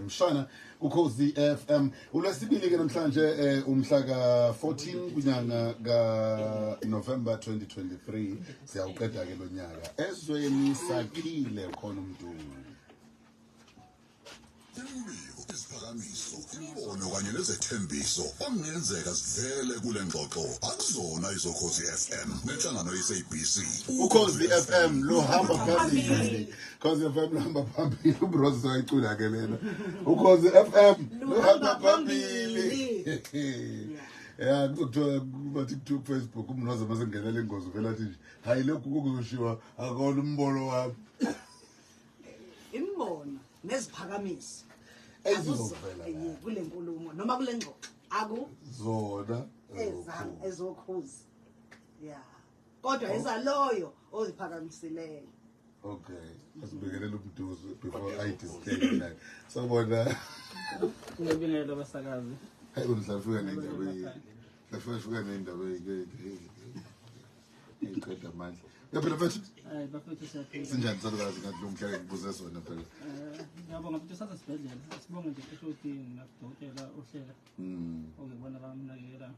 Mshana ukhozi FM ulwesibili ke namhlanje umhla ka 14 kunyanga ka November 2023 siyawuqeda ke lo nyaka ezweni sakhile khona umuntu isiphakamiso imbono kanye nezethembiso ongenzeka sivele kule ngxoxo akuzona izokhozi FM nenhlangano yeSABC ukhozi FM lo hamba phambili ukhozi FM lo hamba phambili uBrose ayicula ke lena ukhozi FM lo hamba phambili ya kuthiwa kuma TikTok Facebook umnoza masengenele ingozi vela athi nje hayi lokhu kuzoshiwa akona umbono wami imbono neziphakamiso ezizovela kule nkulumo noma kule ngxoxo zona ezokhozi kodwa ezaloyo oziphakamisileyo. Okay, asibekelela umduzo before I disclaimer like sabona ngibingelela abasakazi hayi unhlafika nendaba lafika nendaba iqeda manje yaphela mfethu hayi bafethu siyaphila sinjani salukazi ngathi lo mhlaka ngibuze sona phela ngiyabonga ukuthi sasesibhedlela sibonge nje eshodini nakudokotela ohlela okubona bamnakekela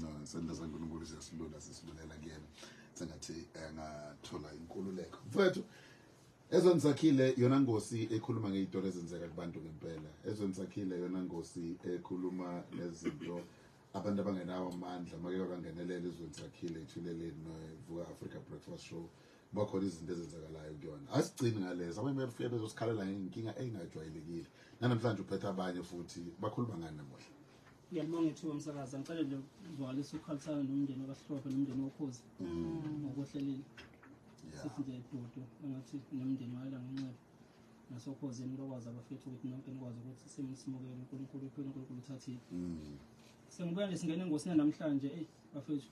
no senda saNkulunkulu sisilulela kuyena sengathi ngathola inkululeko mfethu ezweni sakhile yona ngosi ekhuluma ngezinto ezenzeka kubantu ngempela ezweni sakhile yona ngosi ekhuluma nezinto abantu abangenawo amandla make bangenelele ezweni sakhile ithuleleni novuka Africa Breakfast Show bakhona izinto ezenzakalayo kuyona asigcini ngalezo abanye befike bezosikhalela ngenkinga engajwayelekile namhlanje uphethe abanye futhi bakhuluma ngani namuhla. Ngiyabonga ithuba umsakazi ngicela nje ukuzwalisa ukukhalisana nomndeni wakaSihlophe nomndeni wokhozi ngokuhlelile sithi nje idudu engathi nomndeni wayela ngenxeba nasokhozini lokwazi abafethu ukuthi nonke nikwazi ukuthi simukele uNkulunkulu uNkulunkulu uthathile sengibuya nje singene engosini namhlanje bafethu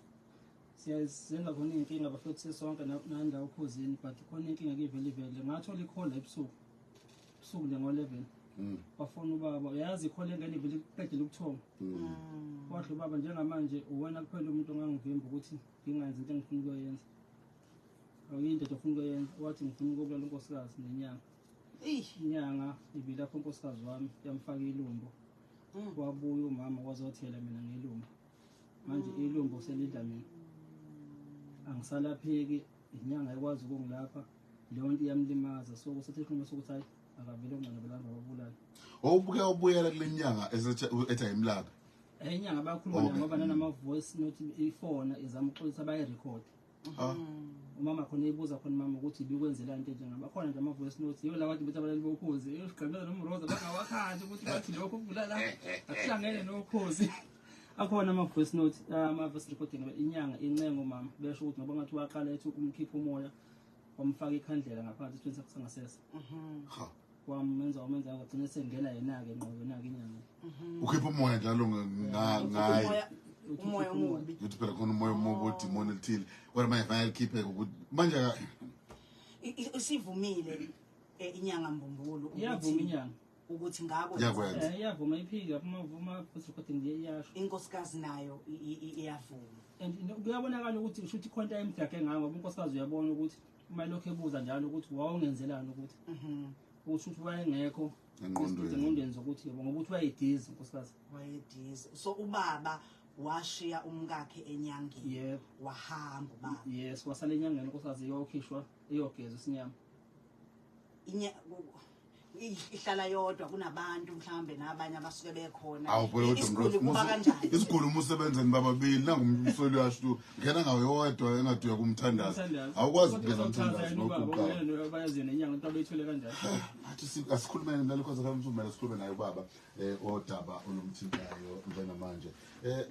siyazenza khona inkinga bafethu sesonke nanda ukhozini but khona inkinga kivele ngathola ikhola ebusuku nje ngo11 bafona ubaba uyazi ikhola engane ivele iqedile ukuthoma kwahle ubaba njengamanje uwena kuphela umuntu ongangivimba ukuthi ngingenzi into engifuna ukuyenza awuyinto ofuna ukuyenza wathi ngifuna ukubulala unkosikazi nenyanga inyanga ibila lapho unkosikazi wami Yamfaka Ilumbo wabuya umama wazothela mina ngelumbo manje ilumbo selidla mina angisalapheki inyanga ikwazi ukungilapha leyo nto iyamlimaza so kusethi ikhuluma sokuthi hayi akavele ungqanabelanga wabulala ubuke ubuyela kule nyanga ethi ayimlapha inyanga bayakhuluma ngoba nanama voice note ifona izama uxolisa baye record umama khona ebuza khona mama ukuthi ibikwenzela into njengaba khona nje ama voice notes yiyo lawathi bethi abalali bokhozi esiqhubeka nomroza bangawakhandi ukuthi bathi lokho kubulala akuhlangene nokhozi akhona ama voice note ama voice recording inyanga incengo mama besho ukuthi ngoba ngathi waqala ethi umkhipha umoya wamfaka ikhandlela ngaphansi 26 sangasese wamenza ngagcina sengena yena ke ngqo yena ke inyanga ukhipha umoya njalo ngayi umoya omubi uthi phela khona umoya omubi odemon elithile kodwa manje fanele likhiphe ukuthi manje isivumile inyanga Mbumbulu iyavuma inyanga ukuthi ngako iyavuma iphika uma futhi kodwa nje iyasho inkosikazi nayo iyavuma and kuyabonakala ukuthi ushuthi khonta emdake ngayo ngoba inkosikazi uyabona ukuthi uma lokho ebuza njalo ukuthi wawungenzelani ukuthi ukuthi wayengekho engqondweni zokuthi ngoba ukuthi wayidizi inkosikazi wayidizi so ubaba washiya umkakhe enyangeni wahamba ubaba yes wasala enyangeni inkosikazi iyokhishwa iyogeza isinyama ihlala yodwa kunabantu mhlambe nabanye abasuke bekhona isiguli kuba kanjani isiguli umusebenzeni bababili nangumsoli washo ngena ngawe yodwa engaduya kumthandaza awukwazi ukubeza umthandazo ngokuqala bayazi nenyanga into abayithole kanjani athi asikhulumene nalokho zakamthumela sikhulume naye baba odaba olumthintayo njengamanje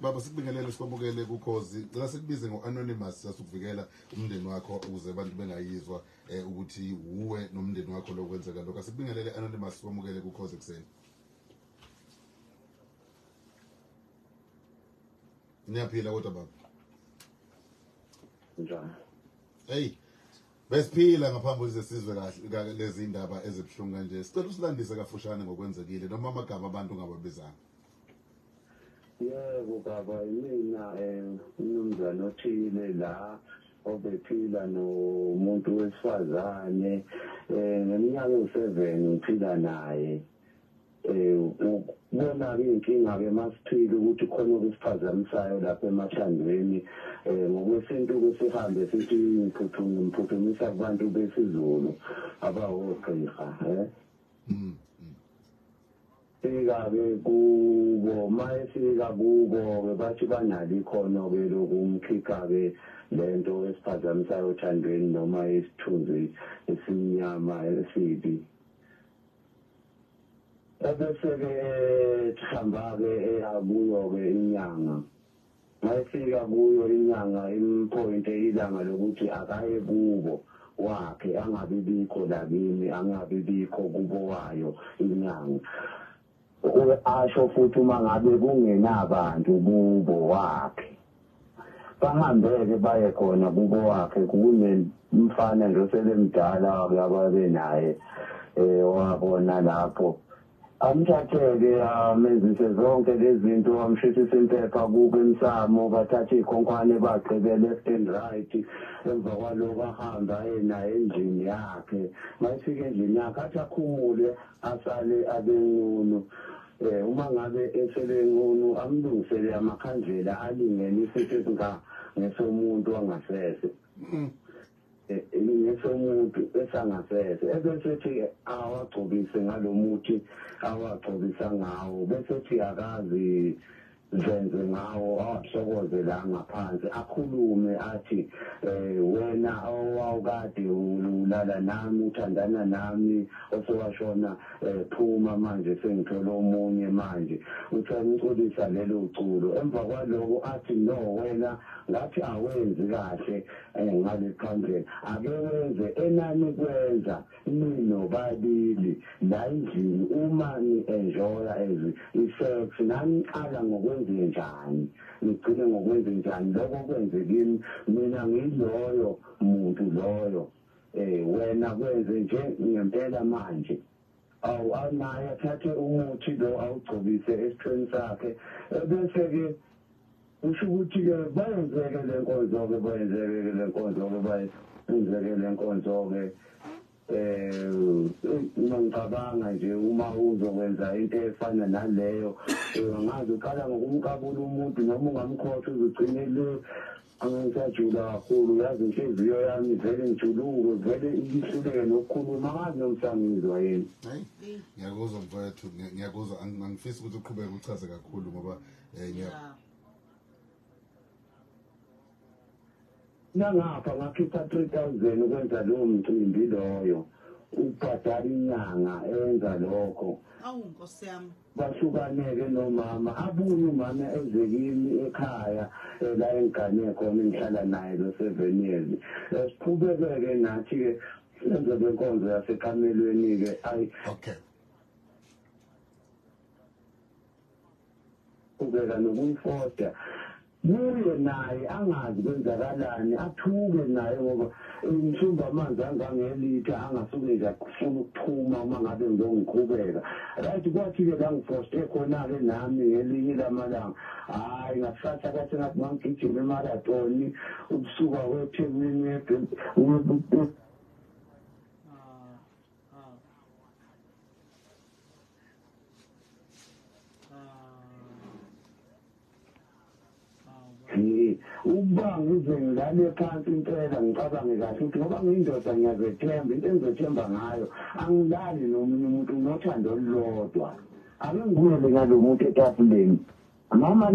baba sikubingelele sikwamukele kukhozi ngicela sikubize ngoanonymous sasukuvikela umndeni wakho ukuze abantu bengayizwa ukuthi uwe nomndeni wakho lokwenzeka lokho sikubingelele anonymous sikwamukele kukhozi ekseni niyaphila kodwa baba njani hey besiphila ngaphambi kokuze sizwe kahle lezi indaba ezibhlungu kanje sicela usilandise kafushane ngokwenzekile noma amagama abantu ngababizana yebo baba mina umnumzana othile la obephila nomuntu wesifazane ngeminyaka u7 ngiphila naye khona-ke iy'nkinga-ke masithile ukuthi khona okusiphazamisayo lapha emathandweni ngokwesintu-ke sihambe sithi ngiphuthumisa kubantu besizulu abawogqirha fika-ke kubo ma efika kubo-ke bathi banalo ikhono-ke lokumkhipha-ke lento esiphazamisayo othandweni noma isithunzi esimnyama esibi ebese-ke sihamba-ke akuyo-ke inyanga mayefika kuyo inyanga imphoyinte ilanga lokuthi akaye kubo wakhe angabibikho lakini angabibikho kubo wayo inyanga asho futhi uma ngabe kungenabantu kubo wakhe bahambeke baye khona kubo wakhe kunemfana nje oselemdala-ke ababe naye wabona lapho amthathe-ke amenzise zonke lezi zinto amshithise impepha kubo emsamo bathathe iy'khonkwane bagqibe left and right emva kwaloko ahamba aye naye endlini yakhe mayefika endlini yakhe athi akhumule asale abenqunu uma ngabe eselengunu amlungisele amakhandlela alingene isithi ngesomuntu wangasese ngesomuntu esangasese ebesethi awagcobise ngalo muthi awagcobisa ngawo besethi akazi zenze ngawo awahlokoze la ngaphansi akhulume athi wena owawukade ulala nami uthandana nami osewashona phuma manje sengithola omunye manje uthangiculisa lelo culo emva kwaloko athi no wena ngathi awenzi kahle ngalikhandlela ake wenze enani kwenza ninobabili la endlini uma ni-enjoya as i-sex naniqala ngokwenze njani ngigcine ngokwenze njani lokho kwenze kimi mina ngiloyo muntu loyo wena kwenze nje ngempela manje awu anaye athathe umuthi lo awugcobise esithweni sakhe ebese-ke usho ukuthi-ke bayenzeke le nkonzo-ke bayenzeke le nkonzo-ke bayenzeke le nkonzo-ke ngicabanga nje uma uzokwenza into efana naleyo ngazi uqala ngokumkabula umuntu noma ungamkhosha uzugcine le angisajula kakhulu yazi inhliziyo yami vele ngijuluke vele ihluleke nokukhuluma ngazi nomsangizwa yini hayi ngiyakuzwa mfowethu ngiyakuzwa angifisi ukuthi uqhubeke uchaze kakhulu ngoba nangapha ngakhipha 3,000 ukwenza lowo mcimbi loyo ubhadala inyanga enza lokho awu nkosi yami bashukaneke nomama abuye umama ezekini ekhaya la engane khona engihlala naye lo 7 years siqhubeke nathi-ke senze lenkonzo yasekamelweni-ke ayi okay qhubeka nokuyifoda buye naye angazi kwenzakalani athuke naye ngoba ngishumba amanzi angangelitha angasuke nje akufuna ukuphuma uma ngabe ngizongiqhubeka right kwathi-ke la ngifoste khona-ke nami ngelinye lamalanga hhayi ngakusasa kathi ngathi ngangigijima emaratoni ukusuka kwethekwini ukubanga uze ngilale phansi impela ngicabange kahle ukuthi ngoba ngiyindoda ngiyazethemba into engizethemba ngayo angilali nomunye umuntu nginothando olulodwa ake ngibuyele ngalo muntu etafuleni mama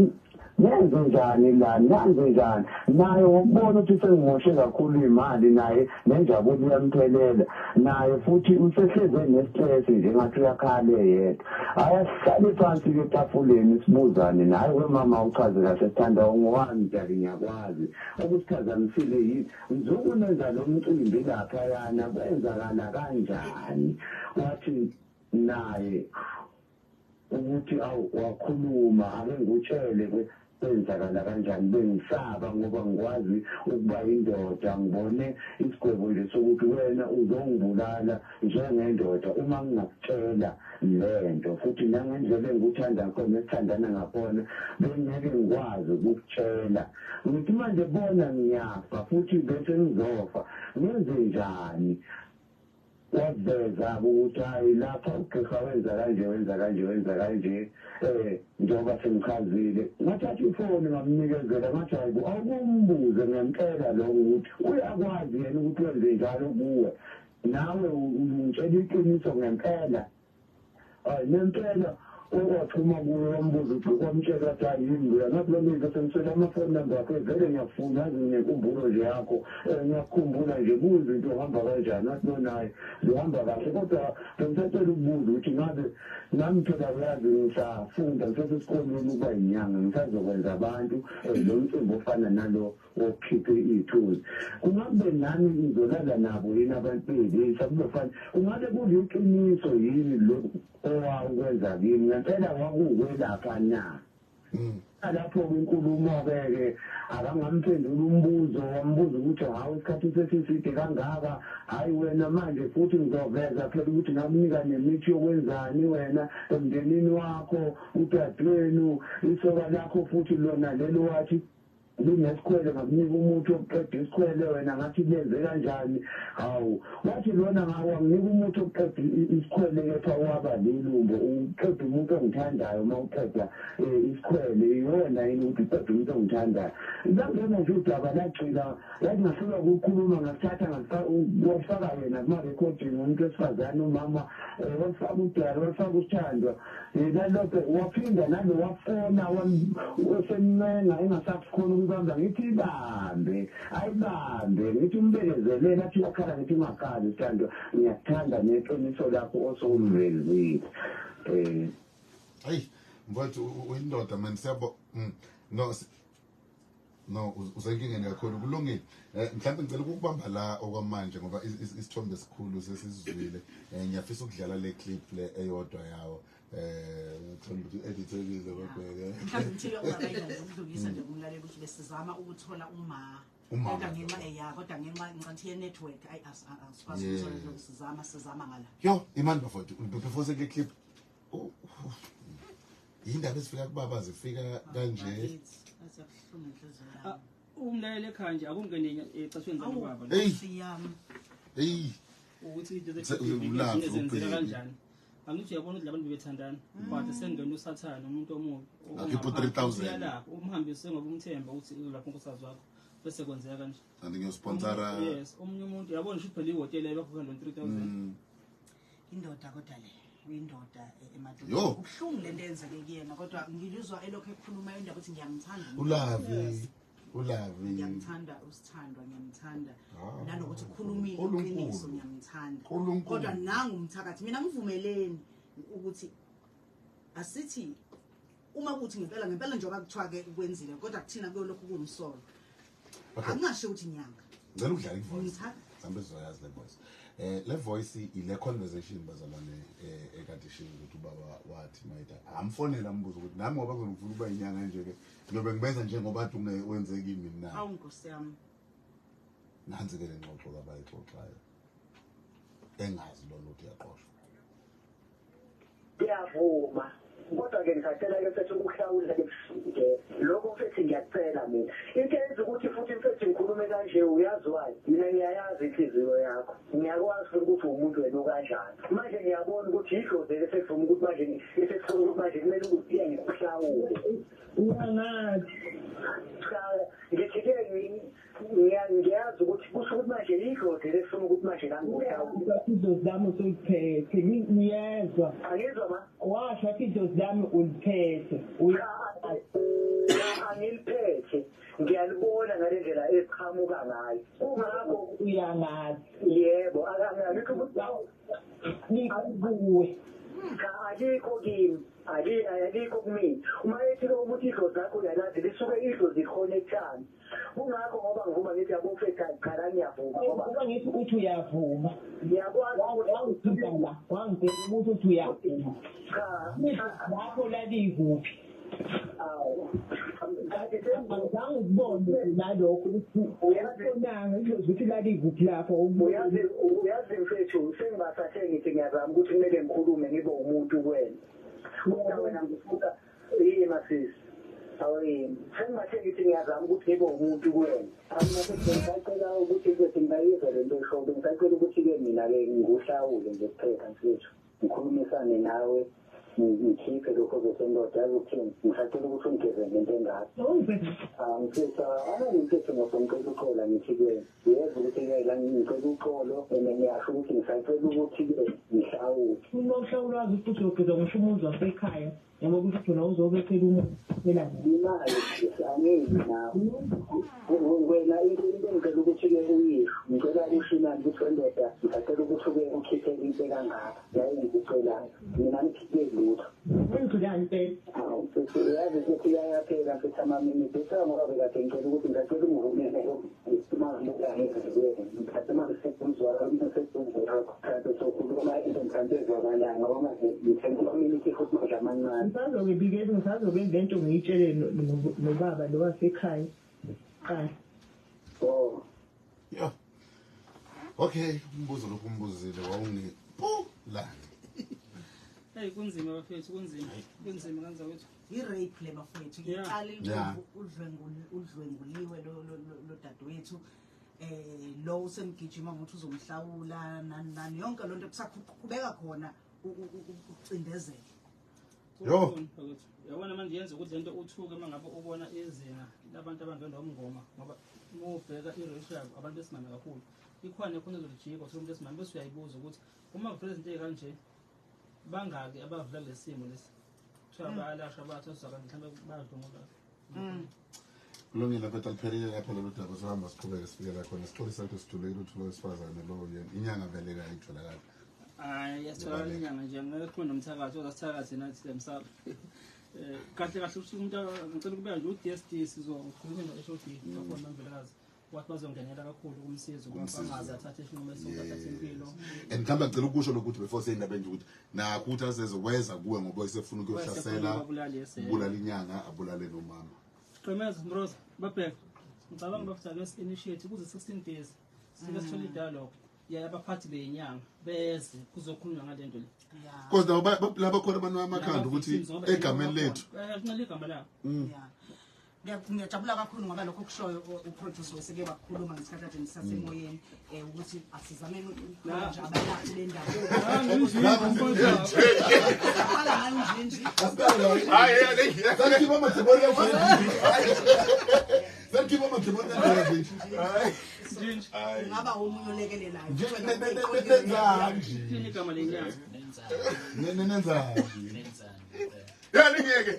nenze njani la nenze njani naye ngokubona ukuthi sengimoshe kakhulu imali naye nenjabulo iyamphelela naye futhi usehleze nestress njengathi uyakhale yedwa ayasihlale phansi etafuleni sibuzane naye wemama uchaze kahle sithanda ngowami njalo ngiyakwazi okusiphazamisile yini ngizokunenza lo mcimbi laphayana kwenzakala kanjani wathi naye ukuthi wakhuluma ake ngutshele kwenzakala kanjani bengisaba ngoba ngikwazi ukuba indoda ngibone isigwebo nje sokuthi wena uzongibulala njengendoda uma ngingakutshela lento futhi nangendlela engikuthanda khona esithandana ngakhona bengeke ngikwazi ukukutshela ngithi manje bona ngiyafa futhi bese ngizofa ngenze njani waveza ukuthi hayi lapha ugqirha wenza kanje njengoba sengichazile ngathatha ifoni ngamnikezela ngathi hayi awukumbuze ngempela lokho ukuthi uyakwazi yena ukuthi wenze njalo kuwe nawe ungitshela iqiniso ngempela nempela owathuma kuwe wambuza ukuthi kwamtshela ukuthi ayini kuya ngathi lo muntu sengisela amafoni number akhe vele ngiyafuna nginenkumbulo nje yakho ngiyakukhumbula nje kuze into ohamba kanjani athi nonaye zihamba kahle kodwa bengisacela ukubuza ukuthi ngabe nami phela uyazi ngisafunda ngisesesikolweni ukuba inyanga ngisazokwenza abantu lo mcimbi ofana nalo wokukhipha iy'thunzi kungabe nami ngizolala nabo yini abantu belisa kubefana kungabe kuliqiniso yini lokhu owakwenza kimi ngempela wakuwelapha na lapho-ke inkulumo-ke akangamphendula umbuzo wambuza ukuthi hawu isikhathi sesiside kangaka hhayi wena manje futhi ngizoveza phela ukuthi ngakunika nemithi yokwenzani wena emndenini wakho udadewenu isoka lakho futhi lona lelo wathi linesikhwele ngakunika umuntu wokuqeda isikhwele wena ngathi lenze kanjani hawu wathi lona wanginika umuntu wokuqeda isikhwele kepha waba lilumbo uqeda umuntu ongithandayo uma uqeda isikhwele iwona yini ukuthi uqeda umuntu ongithandayo ngangena nje udaba lagcina yathi ngafika ukukhuluma ngasithatha wafaka yena kuma-recording umuntu wesifazane umama wafaka udala wafaka usithandwa nalokho waphinda nalo wafona osemncenga engasakhona ukubamba ngithi ibambe ayibambe ngithi umbekezelela athi wakhala ngithi ungakhali sithandwa ngiyakuthanda neqiniso lakho osowulivezile hayi mfowethu uyindoda man siyabo no usenkingeni kakhulu kulungile mhlawumbe ngicela ukubamba la okwamanje ngoba isithombe esikhulu sesizwile ngiyafisa ukudlala le clip le eyodwa yawo ngithola ukuthi edithekile kodwa-ke mhlawumbe ngithile ungakayidlali ukudlulisa nje kumlaleli ukuthi besizama ukuthola kodwa ngenxa kodwa ngenxa ngicathi ye-network asikwazi ukuthola sizama ngala yo imani bafowethu before sekule clip yindaba ezifika kubaba zifika kanje umlaleli ekhaya nje akungene ecashweni zababa hey ukuthi zenzeka kanjani angithi uyabona ukuthi labantu bebethandana but sengena usathana umuntu omubi akipho 3000 lapho umhambise ngoba umthemba ukuthi lapho Nkosikazi wakho bese kwenzeka kanje and ngiyosponsora yes omunye umuntu yabona ukuthi phela ihotela ebakho 3000 indoda kodwa le uyindoda emadolweni ubuhlungu lento eyenzeke kuyena kodwa ngilizwa elokho ekhuluma indaba ukuthi ngiyamthanda ulavi ngiyamthanda usithandwa ngiyamthanda nanokuthi ukhulumile iqiniso ngiyamthanda kodwa nangu umthakathi mina ngivumeleni ukuthi asithi uma kuthi ngempela njengoba kuthiwa ke kwenzile kodwa kuthina kuyolokhu kuwumsolo akungasho ukuthi inyanga ngicela udlala ivoice sambe sizoyazi le voice le voice ile conversation bazalwane ekade ishiwo ukuthi ubaba wathi mayida amfonela ambuzo ukuthi nami ngoba ngifuna ukuba inyanga nje ke ngiyobe ngibenza njengoba athi wenze kimi mina awu Nkosi yami nansi ke le ngxoxo kabayixoxayo engazi lona ukuthi yaqoshwa ngiyavuma kodwa-ke ngisacela ke mfethu ukuhlawula ke lokho mfethu ngiyakucela mina into eyenza ukuthi futhi mfethu ngikhulume kanje uyaziwayo mina ngiyayazi inhliziyo yakho ngiyakwazi futhi ukuthi umuntu wena ukanjani manje ngiyabona ukuthi yidlozi esefuna ukuthi manje kumele ukuthi iya ngikuhlawule uyangazi ngithi-ke ngiyazi ukuthi kusho ukuthi manje yidlozi esifuna ukuthi manje langikuhlawule idlozi lami usuliphethe ngiyezwa angizwa ma washo athi idlozi lami uliphethe angiliphethe ngiyalibona ngale ndlela esiqhamuka ngayo kungakho uyangazi yebo angikho ukuthi ngikuwe alikho kimi alikho kumina uma ethi lo ukuthi idlozi lakho uyalazi lisuke idlozi likhonekthana kungakho ngoba ngivuma ngithi abofetha qala ngiyavuma ngoba ngithi uthi uyavuma ngiyakwazi wangithinta la wangitshela ukuthi uyavuma lapho lalikuphi angibone nalokho uyabonanga idlozi ukuthi lalikuphi lapho uyazi mfethu sengingasathe ngithi ngiyazama ukuthi kumele ngikhulume ngibe umuntu kuwena kodwa wena ngifuna yini masisi Awuyini. Sengathi ngithi ngiyazama ukuthi ebe umuntu kuwena. Ngicela ukuthi ngithi ngayizwa lento eshoyo. Ngicela ukuthi-ke mina-ke nguhlawule nje kuphela mfethu. Ngikhulumisane nawe. Ngikhiphe lokho kwesendoda yazi ukuthini. Ngisacela ukuthi ungigeze ngento engaka. Mfethu, mfethu ngicela uxola ngithi-ke. Yezwa ukuthi-ke la ngicela uxolo and ngiyasho ukuthi ngisacela ukuthi-ke ngihlawule. Uma uhlawula wazi ukuthi ugeza ngisho umuzi wasekhaya. Yabo ukuthi khona uzobethela umuntu elana. Imali angezi nawe. Wena into engicela ukuthi-ke uyisho. Ngicela ushina ukuthi wendoda ngisacela ukuthi-ke ukhiphe into kangaka. Yaye ngikucelayo. Mina ngikhiphe lutho. Ngicela impela. Yazi ukuthi iyayaphela mfethu amaminitsi. Bese ngoba bekade ngicela ukuthi ngisacela ungivumele isimanje ngiyangeke. Ngithathe manje sekumzwala umsebenzi kanti sokhuluma into mhlawumbe ezwakalanga ngoba ngithenge amaminitsi futhi manje amancane. Ngisazobikeza ngisazobe lento ngiyitshele nobaba lo wasekhaya. Qala. Oh. Yeah. Okay, umbuzo lokhu umbuzile wawungi la. Hey kunzima bafethu kunzima kanza wethu. I-rape le bafethu iqala udlwenguliwe lo dadewethu lo usemgijima ngokuthi uzomhlawula nani yonke lonto kusaqhubeka khona ucindezela. Yo. Yabona manje yenza ukuthi lento uthuke mangabe ubona izinga labantu abangena umngoma ngoba ubheka i-ratio yabo abantu besimame kakhulu. Ikhona khona ezojiko somuntu esimame bese uyayibuza ukuthi uma kuvela izinto ezikanje bangaki abavula lesimo lesi. Abalasha bathatha mhlawumbe badlungola. Kulungile mfethu aliphelile lapha lolu daba sihamba siqhubeke sifike la khona sixolisa ukuthi sithulile ukuthi lo wesifazane lo inyanga vele ayitholakala. Yasithola inyanga nje ngekho nomthakathi ozasithakathi nathi lemsaba. Kahle kahle ukuthi umuntu ngicela kube nje uDSD sizokhuluma no-HOD lapho nomvelakazi. Wathi bazongenela kakhulu kumsizo kumfamazi athathe isinqumo esizothatha impilo. And mhlawumbe acela ukusho lokuthi before sayindaba nje ukuthi nakho uthi azezokwenza kuwe ngoba isefuna ukuyohlasela ubulala inyanga abulale nomama. Qemeza Mroza babheka ngicabanga bafutha lesi initiate kuze 16 days sike sithole dialogue yabaphathi beyinyanga beze kuzokhulunywa ngalento le. Because laba khona abantu amakhanda ukuthi egameni lethu. Kunale igama la. Ngiyajabula kakhulu ngoba lokho kushoyo uproducer weseke bakhuluma ngesikhathi kade nisasemoyeni ukuthi asizameni nje abalaphi bendawo. Hala nje. Sankiba mathebona Sankiba mathebona nje. Ngaba omunye olekelelayo. Kini igama lenyanga. Nenza. Yeah, ngeke.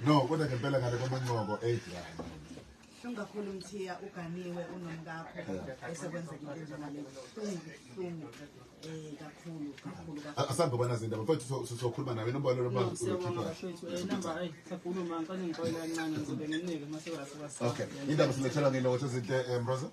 No, kodwa ngempela ngale kwamangqoko 8 rand. Ungakhulu umthiya uganiwe unomkakho esekwenzeka into njengale. Kakhulu. Asambe bona izindaba mfowethu sokhuluma nawe inombolo lomba ukhipha. Number hayi sakhuluma ngicela ngixolela kancane ngizobe nginike mase basebasa. Okay. Indaba silethela ngelokuthi izinto Mroza.